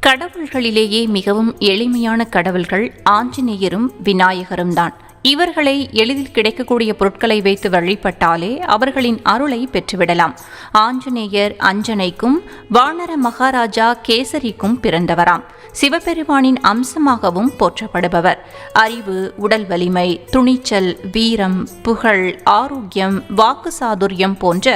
கடவுள்களிலேயே மிகவும் எளிமையான கடவுள்கள் ஆஞ்சநேயரும் விநாயகரும் தான். இவர்களை எளிதில் கிடைக்கக்கூடிய பொருட்களை வைத்து வழிபட்டாலே அவர்களின் அருளை பெற்றுவிடலாம். ஆஞ்சநேயர் அஞ்சனைக்கும் வானர மகாராஜா கேசரிக்கும் பிறந்தவராம். சிவபெருமானின் அம்சமாகவும் போற்றப்படுபவர். அறிவு, உடல் வலிமை, துணிச்சல், வீரம், புகழ், ஆரோக்கியம், வாக்கு சாதுரியம் போன்ற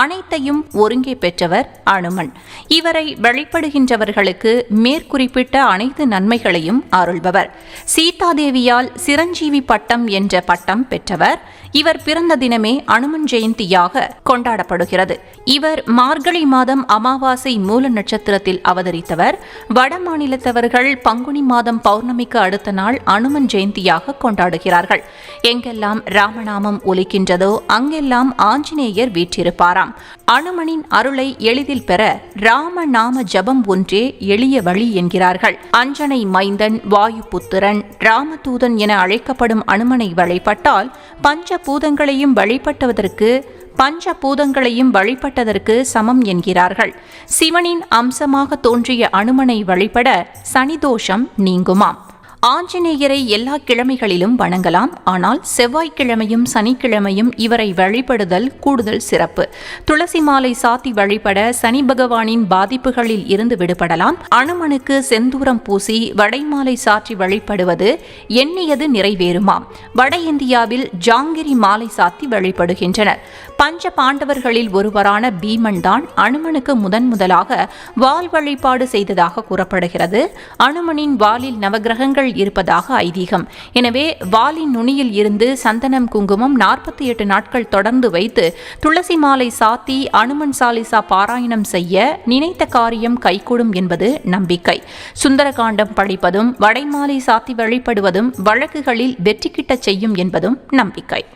அனைத்தையும் ஒருங்கே பெற்றவர் அனுமன். இவரை வழிபடுகின்றவர்களுக்கு மேற்குறிப்பிட்ட அனைத்து நன்மைகளையும் அருள்பவர். சீதாதேவியால் சிரஞ்சீவி பட்டம் என்ற பட்டம் பெற்றவர். இவர் பிறந்த தினமே அனுமன் ஜெயந்தியாக கொண்டாடப்படுகிறது. இவர் மார்கழி மாதம் அமாவாசை மூல நட்சத்திரத்தில் அவதரித்தவர். வட மாநிலத்தவர்கள் பங்குனி மாதம் பௌர்ணமிக்கு அடுத்த நாள் அனுமன் ஜெயந்தியாக கொண்டாடுகிறார்கள். எங்கெல்லாம் ராமநாமம் ஒலிக்கின்றதோ அங்கெல்லாம் ஆஞ்சநேயர் வீற்றிருப்பாராம். அனுமனின் அருளை எளிதில் பெற ராமநாம ஜபம் ஒன்றே எளிய வழி என்கிறார்கள். அஞ்சனை மைந்தன், வாயுபுத்திரன், ராமதூதன் என அழைக்கப்படும் அனுமனை வழிபட்டால் பஞ்சபூதங்களையும் வழிபட்டதற்கு சமம் என்கிறார்கள். சிவனின் அம்சமாக தோன்றிய அனுமனை வழிபட சனிதோஷம் நீங்குமாம். ஆஞ்சநேயரை எல்லா கிழமைகளிலும் வணங்கலாம். ஆனால் செவ்வாய்க்கிழமையும் சனிக்கிழமையும் இவரை வழிபடுதல் கூடுதல் சிறப்பு. துளசி மாலை சாத்தி வழிபட சனி பகவானின் பாதிப்புகளில் இருந்து விடுபடலாம். அனுமனுக்கு செந்தூரம் பூசி வடைமாலை சாற்றி வழிபடுவது எண்ணியது நிறைவேறுமாம். வட இந்தியாவில் ஜாங்கிரி மாலை சாத்தி வழிபடுகின்றனர். பஞ்ச பாண்டவர்களில் ஒருவரான பீமன் தான் அனுமனுக்கு முதலாக வால் வழிபாடு செய்ததாக கூறப்படுகிறது. அனுமனின் வாலில் நவகிரகங்கள் இருப்பதாக ஐதீகம். எனவே வாலின் நுனியில் இருந்து சந்தனம், குங்குமம் 48 நாட்கள் தொடர்ந்து வைத்து துளசி மாலை சாத்தி அனுமன் சாலிசா பாராயணம் செய்ய நினைத்த காரியம் கைகூடும் என்பது நம்பிக்கை. சுந்தரகாண்டம் படிப்பதும் வடைமாலை சாத்தி வழிபடுவதும் வழக்குகளில் வெற்றி கிட்டச் செய்யும் என்பதும் நம்பிக்கை.